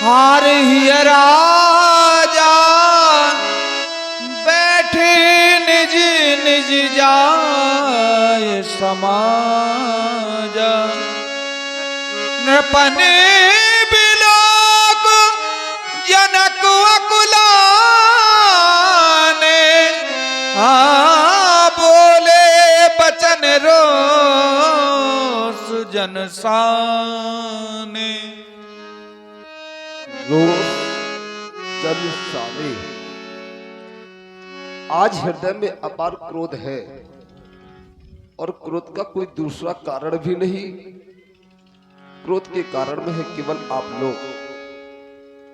हार ही राजा बैठे निज निज जाय समाज नृपन बिलोक जनक अकुलाने बोले बचन रोष जन साने। रोष जन साने। आज हृदय में अपार क्रोध है और क्रोध का कोई दूसरा कारण भी नहीं। क्रोध के कारण में है केवल आप लोग।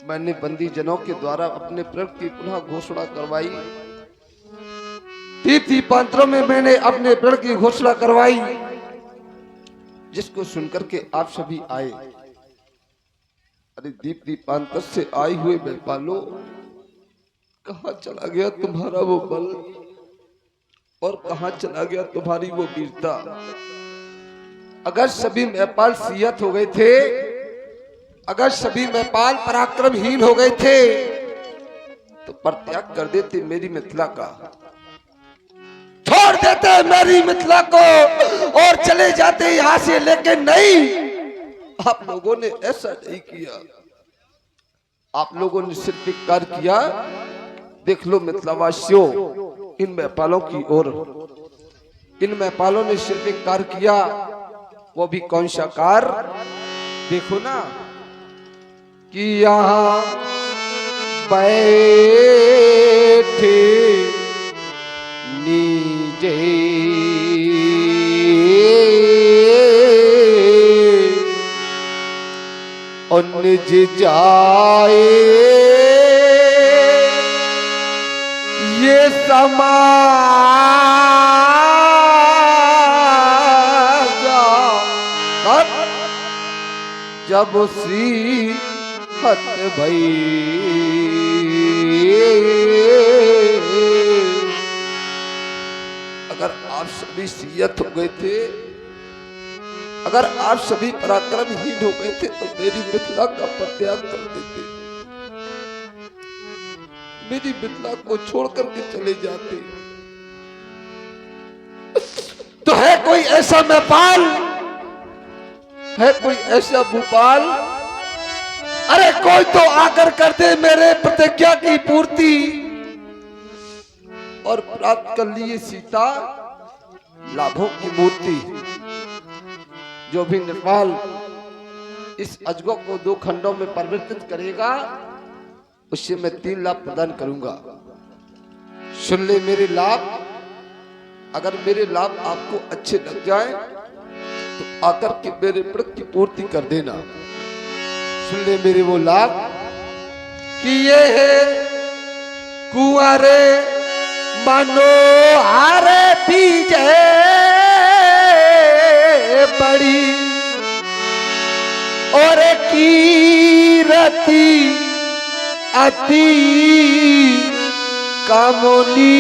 मैंने बंदी जनों के द्वारा अपने प्रण की पुनः घोषणा करवाई। दीपांतरों में मैंने अपने प्रण की घोषणा करवाई, जिसको सुनकर के आप सभी आए। अरे दीपांतर से आए हुए व्यापालो, कहाँ चला गया तुम्हारा वो बल और कहाँ चला गया तुम्हारी वो वीरता। अगर सभी नेपाल सियत हो गए थे, अगर सभी नेपाल पराक्रमहीन हो गए थे, तो परित्याग कर देते मेरी मिथिला का, छोड़ देते मेरी मिथिला को और चले जाते यहां से। लेकिन नहीं, आप लोगों ने ऐसा नहीं किया। आप लोगों ने सिर्फ एक कार्य किया। देख लो मिथिलावासियों, इन नेपालों की ओर। इन नेपालों ने सिर्फ एक कार्य किया। वो भी कौन सा कार्य? देखो ना कि यहाँ बैठे नीचे और निज जाए ये समाज जब सी हत भई। अगर आप सभी सियत हो गए थे, अगर आप सभी पराक्रमहीन हो गए थे, तो मेरी मिथिला का परित्याग कर देते, मेरी मिथिला को छोड़ करके चले जाते। तो है कोई ऐसा नेपाल, है कोई ऐसा भोपाल? अरे कोई तो आकर कर दे मेरे प्रतिज्ञा की पूर्ति और प्राप्त कर लिए सीता लाभों की मूर्ति। जो भी नेपाल इस अजगो को 2 खंडों में परिवर्तित करेगा, उससे मैं 3 लाभ प्रदान करूंगा। सुन ले मेरे लाभ। अगर मेरे लाभ आपको अच्छे लग जाए तो आकर के मेरे प्रण की पूर्ति कर देना। सुन ले मेरे वो लाभ कि ये है कुंवारे मनोहारे बीजे बड़ी और कीरति अति कामोनी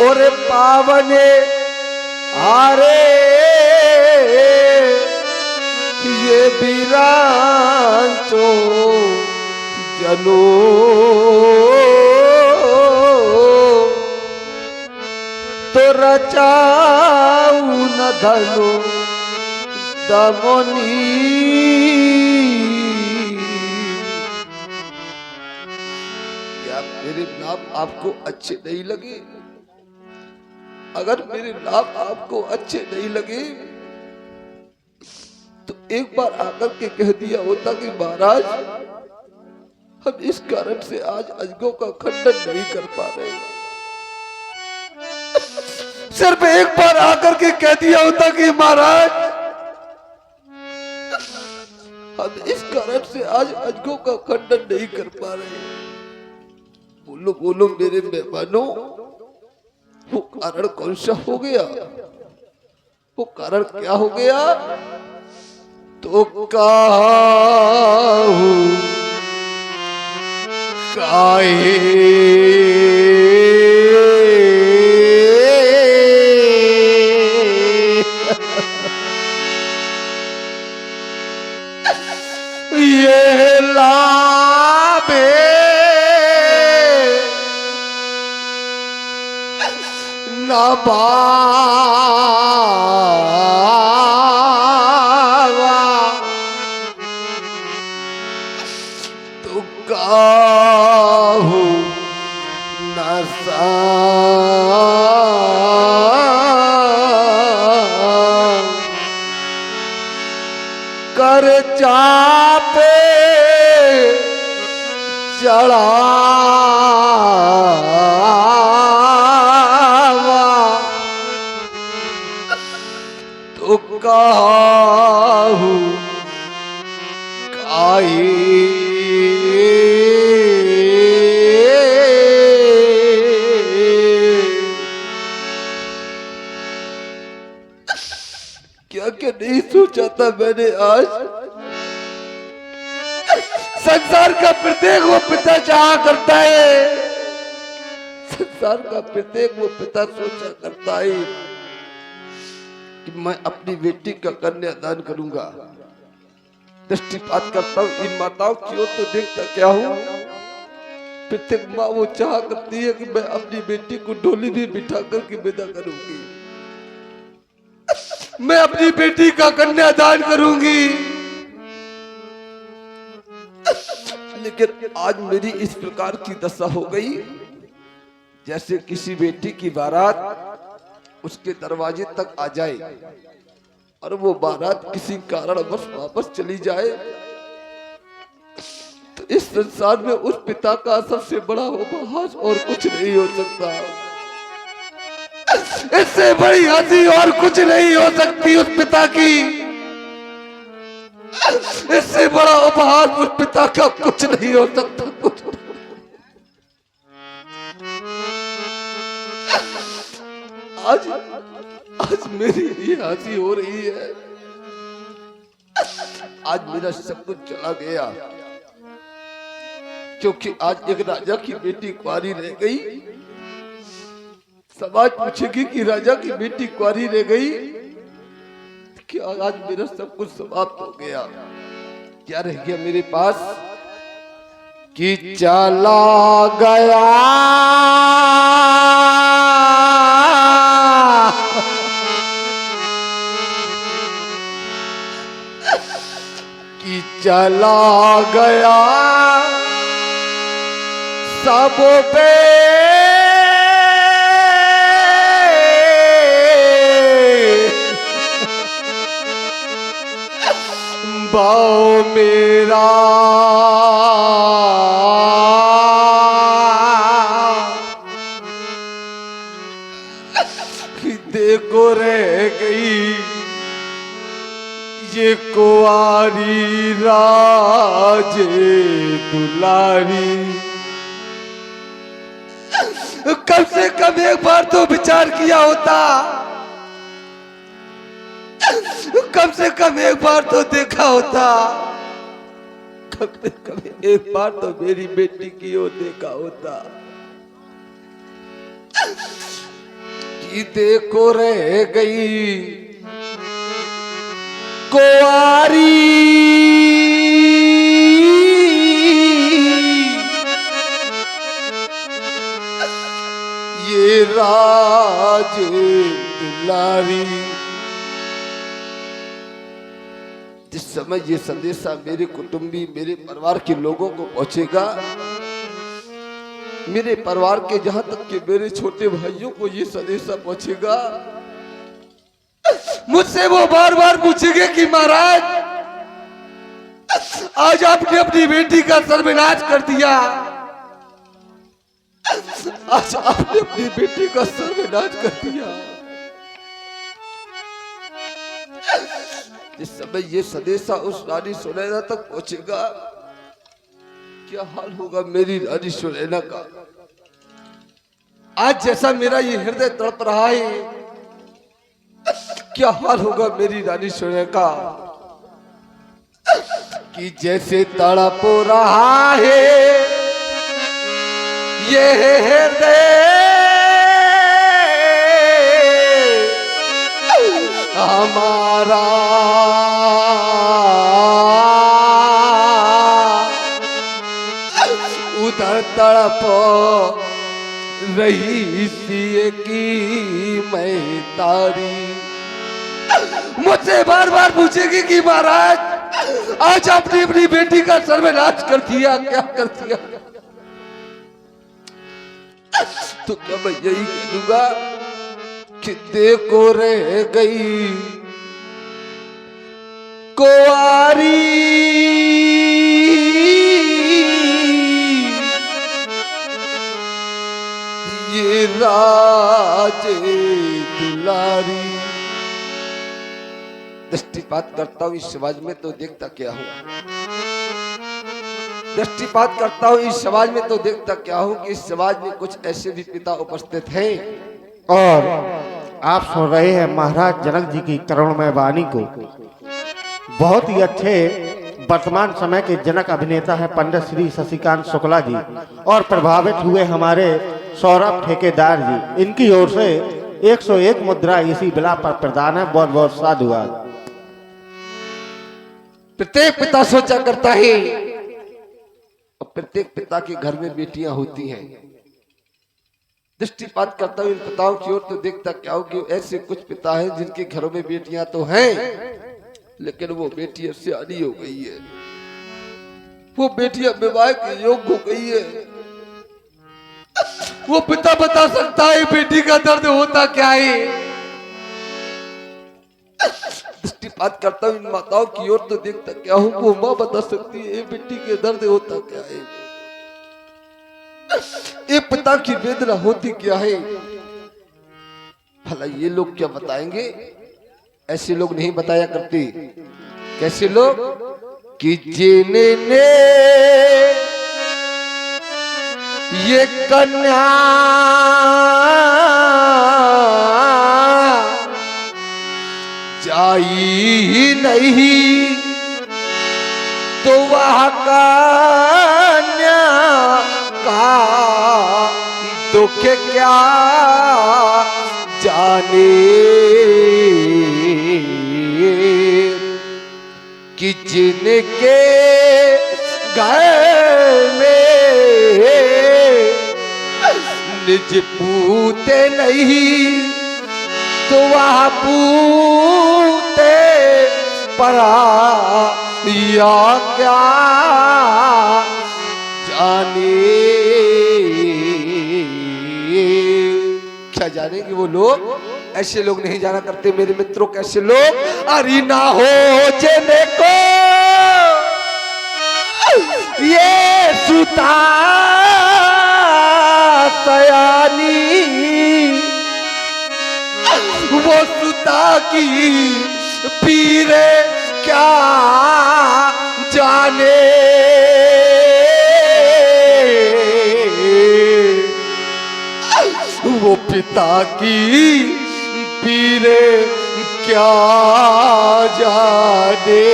और पावने हारे ये वीरांचो जनो तो रचाऊ न धनो दमोनी। क्या मेरे नाम आपको अच्छे नहीं लगे? अगर मेरे लाभ आपको अच्छे नहीं लगे तो एक बार आकर के कह दिया होता कि महाराज, हम इस कारण से आज अजगों का खंडन नहीं कर पा रहे। सिर्फ एक बार आकर के कह दिया होता कि महाराज, हम इस कारण से आज अजगों का खंडन नहीं कर पा रहे। बोलो बोलो मेरे मेहमानों, वो कारण कौन सा हो गया? वो कारण क्या हो गया? तो काहू काहे ये लाबे ना बावा तो काहू नसा कर चापे चढ़ावा तो काहू क्या क्या नहीं सोचा था मैंने आज। संसार का प्रत्येक वो पिता चाहा करता है, संसार का प्रत्येक वो पिता सोचा करता है कि मैं अपनी बेटी का कन्यादान करूंगा। दृष्टिपात करता हूँ इन माताओं की ओर तो देखता क्या हूँ, प्रत्येक माँ वो चाह करती है कि मैं अपनी बेटी को डोली भी बिठा करके विदा करूंगी, मैं अपनी बेटी का कन्यादान करूंगी। लेकिन आज मेरी इस प्रकार की दशा हो गई जैसे किसी बेटी की बारात उसके दरवाजे तक आ जाए और वो बारात किसी कारणवश वापस चली जाए तो इस संसार में उस पिता का सबसे बड़ा उपहास और कुछ नहीं हो सकता। इससे बड़ी हंसी और कुछ नहीं हो सकती उस पिता की, इससे बड़ा उपहास उस पिता का कुछ नहीं हो सकता। आज आज मेरी ये हंसी हो रही है, आज मेरा सब कुछ चला गया क्योंकि आज एक राजा की बेटी कुंवारी रह गई। समाज पूछेगी कि राजा की बेटी कुंवारी रह गई, क्या आज मेरा सब कुछ समाप्त हो गया। क्या रह गया मेरे पास कि चला गया कि चला गया सब पे बाओ मेरा देखो रह गई ये कुंवारी राजे दुलारी। कम से कम एक बार तो विचार किया होता, कम से कम एक बार तो देखा होता, कम से कम एक बार तो मेरी बेटी की ओर देखा होता कि देखो रह गई कुंवारी ये राजे दुलारी। जिस समय ये संदेशा मेरे कुटुंबी मेरे परिवार के लोगों को पहुंचेगा, मेरे परिवार के जहां तक के मेरे छोटे भाइयों को ये संदेशा पहुंचेगा, मुझसे वो बार बार पूछेंगे कि महाराज आज आपने अपनी बेटी का सर्वनाश कर दिया, आज आपने अपनी बेटी का सर्वनाश कर दिया। जिस समय ये संदेशा उस रानी सुनैना तक पहुंचेगा, क्या हाल होगा मेरी रानी सुनैना का। आज जैसा मेरा ये हृदय तड़प रहा है, क्या हाल होगा मेरी रानी सुनैना का कि जैसे तड़प रहा है ये हृदय हमारा तड़प रही सी की मैं तारी। मुझसे बार बार पूछेगी कि महाराज आज आपने अपनी बेटी का सर्वनाश कर दिया, क्या कर दिया? तो क्या मैं यही कह दूंगा कि देखो रह गई कुंवारी, ये राजे दुलारी। दृष्टिपात करता हूं इस समाज में तो देखता क्या हूं, दृष्टिपात करता हूं इस समाज में तो देखता क्या हूं कि इस समाज में कुछ ऐसे भी पिता उपस्थित हैं। और आप सुन रहे हैं महाराज जनक जी की करुणमय वाणी को। बहुत ही अच्छे वर्तमान समय के जनक अभिनेता है पंडित श्री शशिकांत शुक्ला जी, और प्रभावित हुए हमारे सौरभ ठेकेदार जी। इनकी ओर से 101 मुद्रा इसी बिला पर प्रदान है। बहुत बहुत साधुवाद। प्रत्येक पिता सोचा करता है और प्रत्येक पिता के घर में बेटियां होती हैं। दृष्टिपात करता हूं इन पिताओं की ओर तो देखता क्या हो कि ऐसे कुछ पिता हैं जिनके घरों में बेटियां तो हैं, लेकिन वो बेटियां सियानी हो गई है, वो बेटियां विवाह के योग्य हो गई है। वो पिता बता सकता है बेटी का दर्द होता क्या है। दृष्टिपात करता हूं इन माताओं की ओर तो देखता क्या हूं वो मां बता सकती है बेटी के दर्द होता क्या है, एक पिता की वेदना होती क्या है। भला ये लोग क्या बताएंगे? ऐसे लोग नहीं बताया करते। कैसे लोग? कि जिन्होंने ये कन्या जाई नहीं तो वह कन्या का दुख क्या जाने, कि जिनके घर में निज पूते नहीं तो वह पूते परा या क्या जाने। क्या जानेंगे वो लोग? ऐसे लोग नहीं जाना करते मेरे मित्रों। कैसे लोग? अरे ना हो जेने को ये सुता सयानी, वो सुता की पीरे क्या जाने, वो पिता की पीरे क्या जाने,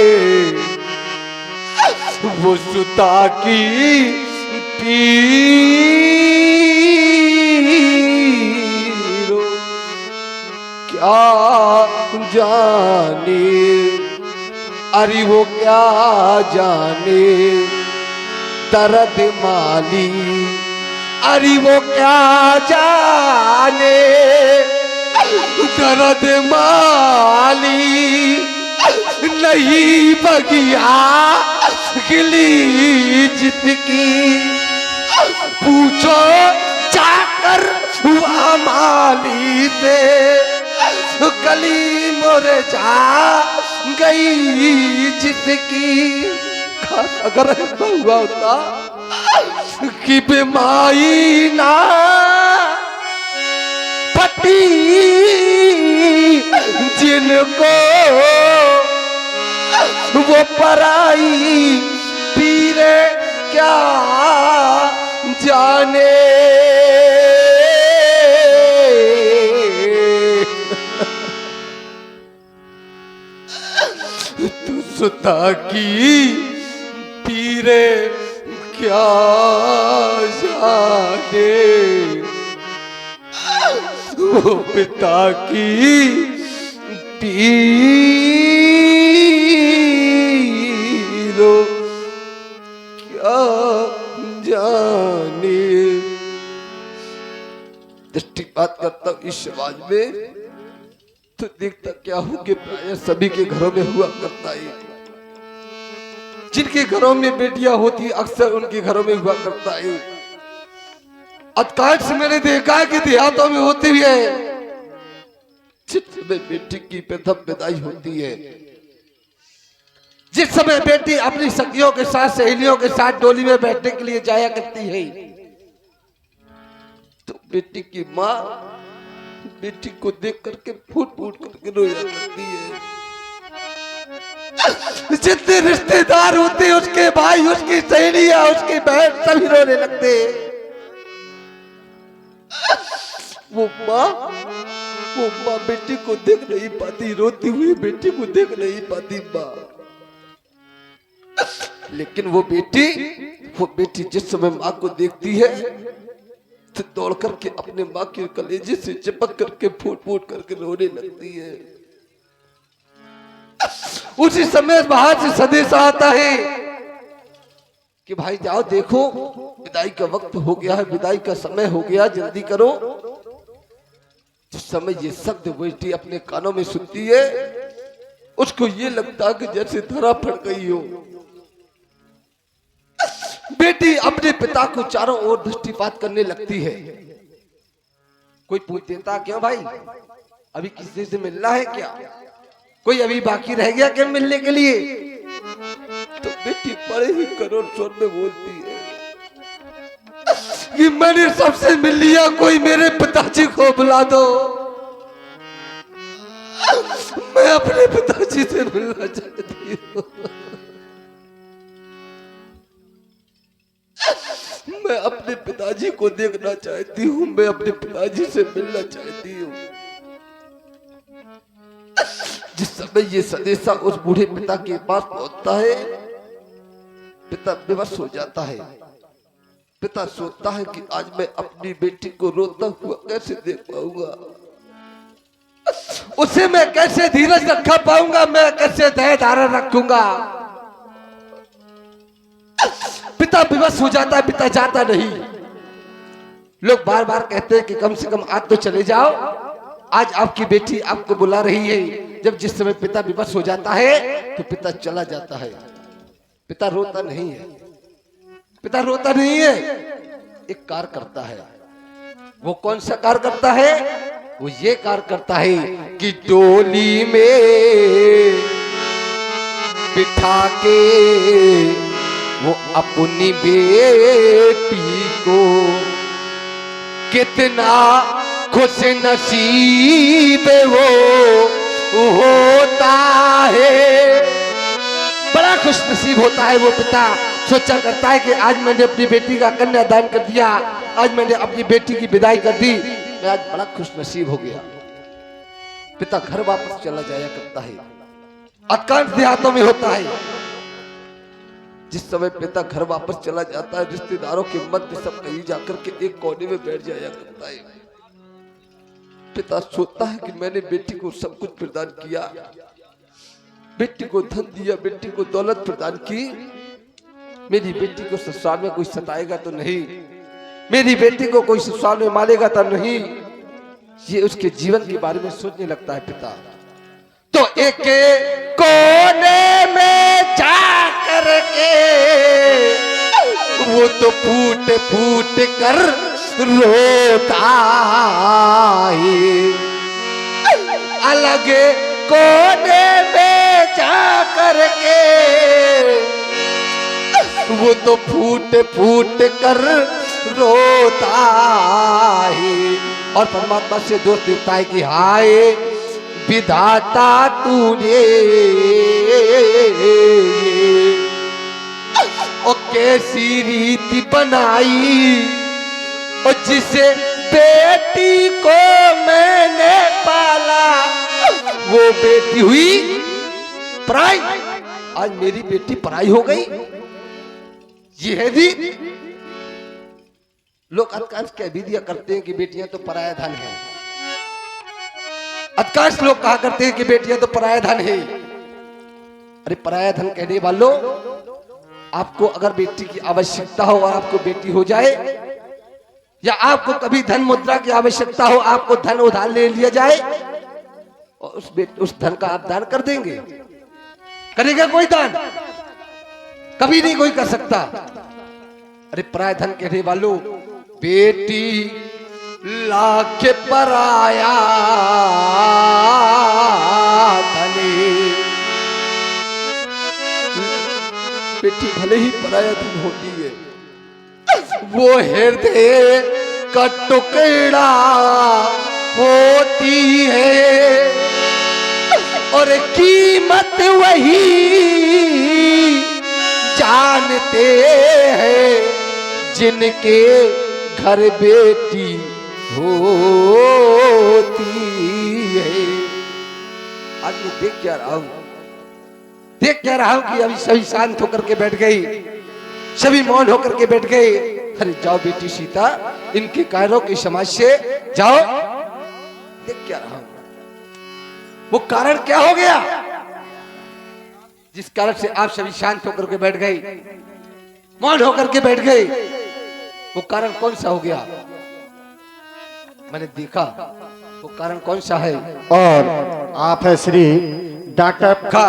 वो सुता की पीरो क्या जाने। अरे वो क्या जाने दर्द माली, अरे वो क्या जाने दर्द माली। नहीं बगिया गिली जितकी पूछो जाकर हुआ माली से, गली मोरे जा गई जिसकी। अगर ऐसा हुआ होता कि बीमारी ना पटी जिनको वो पराई पीरे क्या जाने। तू सुता की पीरे क्या जाने, वो पिता की पीरो क्या जाने। बात करता हूँ इस समाज में तो देखता क्या हूँ कि प्राय सभी के घरों में हुआ करता है। जिनके घरों में बेटियां होती अक्सर उनके घरों में हुआ करता है। अधिकांश मैंने देखा कि देहातों में होती है जिस समय बेटी की प्रथम विदाई होती है, जिस समय बेटी अपनी सखियों के साथ सहेलियों के साथ डोली में बैठने के लिए जाया करती है, तो बेटी की माँ बेटी को देख करके फूट फूट करके रोया करती है। जितने रिश्तेदार होते हैं, उसके भाई, उसकी सहेलियां, उसकी बहन सभी रोने लगते हैं। वो माँ बेटी को देख नहीं पाती, रोती हुई बेटी को देख नहीं पाती माँ। लेकिन वो बेटी जिस समय माँ को देखती है तो दौड़ करके अपने माँ के कलेजे से चिपक करके फूट फूट करके रोने लगती है। उसी समय बाहर से संदेश आता है कि भाई जाओ देखो विदाई का वक्त हो गया है, विदाई का समय हो गया, जल्दी करो। जिस समय ये शब्द बेटी अपने कानों में सुनती है, उसको ये लगता कि जैसे धरा फट गई हो। बेटी अपने पिता को चारों ओर दृष्टिपात करने लगती है। कोई पूछ देता क्यों भाई, अभी किसी से मिलना है क्या, कोई अभी बाकी रह गया क्या मिलने के लिए? तो बेटी बड़े ही करुण स्वर में बोलती है कि मैंने सबसे मिल लिया, कोई मेरे पिताजी को बुला दो, मैं अपने पिताजी से मिलना चाहती हूँ, मैं अपने पिताजी को देखना चाहती हूँ, मैं अपने पिताजी से मिलना चाहती हूँ। जिस समय ये संदेशा उस बूढ़े पिता के पास पहुंचता है, पिता बेबस हो जाता है। पिता सोचता है कि आज मैं अपनी बेटी को रोता हुआ कैसे देख पाऊंगा, उसे मैं कैसे धीरज रखा पाऊंगा, मैं कैसे दया धारण रखूंगा। पिता विवश हो जाता है, पिता जाता नहीं। लोग बार बार कहते हैं कि कम से कम आज तो चले जाओ, आज आपकी बेटी आपको बुला रही है। जब जिस समय पिता विवश हो जाता है तो पिता चला जाता है। पिता रोता नहीं है, पिता रोता नहीं है, एक कार्य करता है। वो कौन सा कार्य करता है? वो ये कार्य करता है कि डोली में बिठा के वो अपनी बेटी को कितना खुश नसीब वो होता है, बड़ा खुश नसीब होता है वो पिता। सोचा करता है कि आज मैंने अपनी बेटी का कन्यादान कर दिया, आज मैंने अपनी बेटी की विदाई कर दी, मैं आज बड़ा खुश नसीब हो गया। पिता घर वापस चला जाया करता है। अधिकांश देहातों में होता है, जिस समय पिता घर वापस चला जाता है, रिश्तेदारों के मध्य सब कहीं जाकर के एक कोने में बैठ जाया करता है। पिता सोचता है कि मैंने बेटी को सब कुछ प्रदान किया, बेटी को धन दिया, बेटी को दौलत प्रदान की, मेरी बेटी को ससुराल में कोई सताएगा तो नहीं, मेरी बेटी को कोई ससुराल में मारेगा तो नहीं। ये उसके जीवन के बारे में सोचने लगता है पिता। तो एक कोने में जा करके वो तो फूट फूट कर रोता है, अलग कोने में जा करके वो तो फूट फूट कर रोता है। और परमात्मा से दोस्त देता है कि हाय विधाता तूने और कैसी रीति बनाई, और जिसे बेटी को मैंने पाला वो बेटी हुई पराई। आज मेरी बेटी पराई हो गई, ये है रीत। लोग अधिकांश कह भी दिया करते हैं कि बेटियां तो पराया धन है। अधिकांश लोग कहा करते हैं कि बेटियां तो पराया धन है। अरे पराया धन कहने वालों, आपको अगर बेटी की आवश्यकता हो और आपको बेटी हो जाए या आपको कभी धन मुद्रा की आवश्यकता हो, आपको धन उधार ले लिया जाए और उस धन का आप दान कर देंगे? करेगा कोई दान? कभी नहीं कोई कर सकता। अरे पराय धन कहने वालों, बेटी लाख पराया धनी, बेटी भले ही पराया धन होती है, वो हृदय का टुकड़ा होती है और कीमत वही जानते हैं जिनके घर बेटी होती है। आज मैं देख क्या रहा हूं कि अभी सभी शांत होकर के बैठ गई, सभी मौन होकर के बैठ गए। अरे जाओ बेटी सीता, इनके कार्यों की समाज से जाओ। देख क्या रहा हूं, वो कारण क्या हो गया जिस कारण से आप सभी शांत होकर के बैठ गए, मौन होकर के बैठ गए? वो कारण कौन सा हो गया? मैंने देखा वो कारण कौन सा है। और आप है श्री डॉक्टर का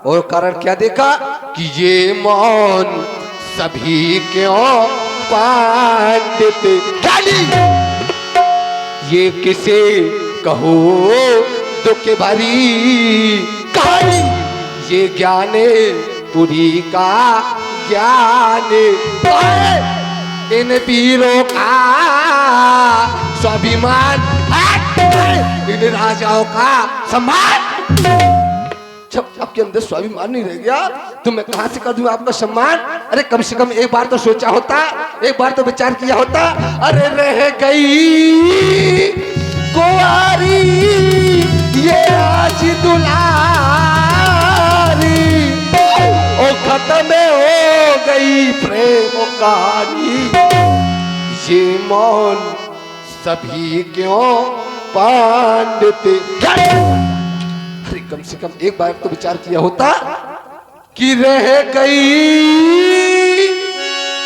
और कारण क्या देखा कि ये मौन सभी क्यों पांडित गाली, ये किसे कहो दुख भरी कहानी, ये ज्ञाने पुरी का ज्ञान इन वीरों का स्वाभिमान, इन राजाओं का सम्मान। जब आपके अंदर स्वाभिमान नहीं रह गया तो मैं कहां से कर दूं आपका सम्मान? अरे कम से कम एक बार तो सोचा होता, एक बार तो विचार किया होता। अरे रह गई कुंवारी ये आज दुलारी, ओ खत्म हो गई प्रेम कहानी, ये मौन सभी क्यों पांडित। अरे कम से कम एक बार तो विचार किया होता कि रह गई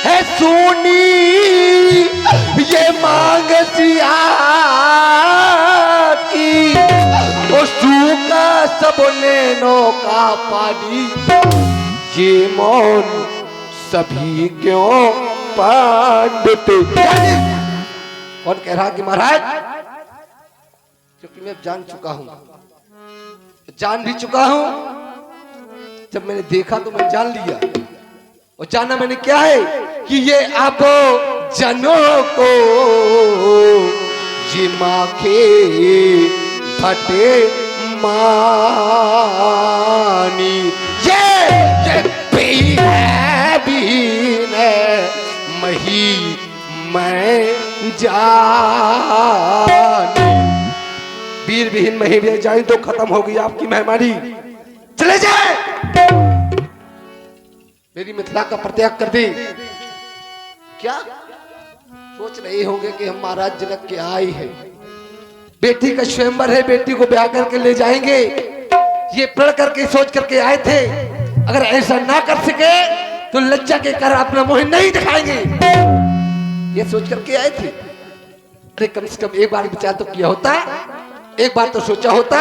है सोनी ये मांग सिया की, वो सूखा सब नैनों का पानी, ये मौन सभी क्यों पांडित। कौन कह रहा कि महाराज, क्योंकि मैं जान चुका हूं, जान भी चुका हूं। जब मैंने देखा तो मैं जान लिया, और जाना मैंने क्या है कि ये आप जनों को ये माखे फटे मानी, ये भी है मही मैं जानी, वीर विहीन मही में जाए तो खत्म हो गई आपकी मेहमानी। चले जाए, मेरी मिथिला का परित्याग कर दे। क्या सोच रहे होंगे कि हम महाराज जनक के आए हैं, बेटी का स्वयंवर है, बेटी को ब्याह करके ले जाएंगे, ये प्रण करके सोच करके आए थे। अगर ऐसा ना कर सके तो लज्जा के कारण अपना मुंह नहीं दिखाएंगे, ये सोच करके आए थे। अरे कम से कम एक बार विचार तो किया होता, एक बार तो सोचा होता।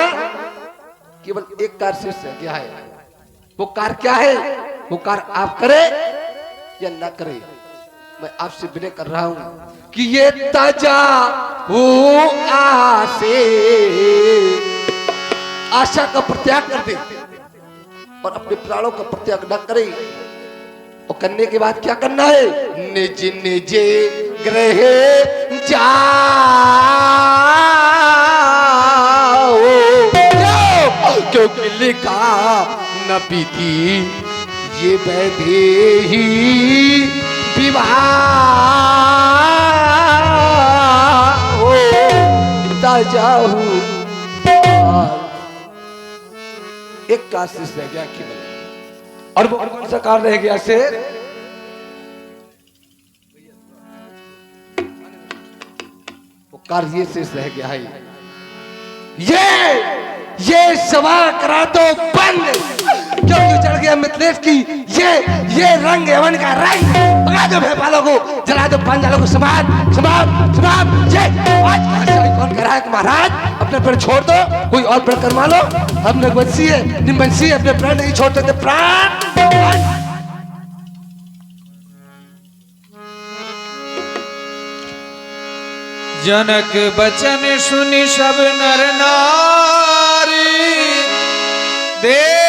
केवल एक कार्य शेष रह गया है, वो कार्य क्या है? वो कार्य आप करे या ना करे। मैं आपसे विनय कर रहा हूं कि ये ताजा वो आशा का परित्याग कर दे और अपने प्राणों का परित्याग न करे। और करने के बाद क्या करना है? निज निज गृह जाओ, क्योंकि लिखा न विधि ये वैदेही विवाह जाऊ। एक का शेष रह गया केवल, और वो कौन सा कार्य रह गया शेर? वो कार्य ये शेष रह गया है, ये सभा करा दो बंद, क्योंकि चढ़ गया मिथिलेश की ये रंग एवन का रंग। भगा दो भैपालों को, जला दो पांचालों को, समाप्त समाप्त समाप्त। जय आज कौन कह रहा है कि महाराज अपने पेड़ छोड़ दो, कोई और पेड़ करवा लो। हम नगवंशी है, निमवंशी है, अपने प्राण नहीं छोड़ सकते। प्राण जनक बचन सुनि सब नर नारी दे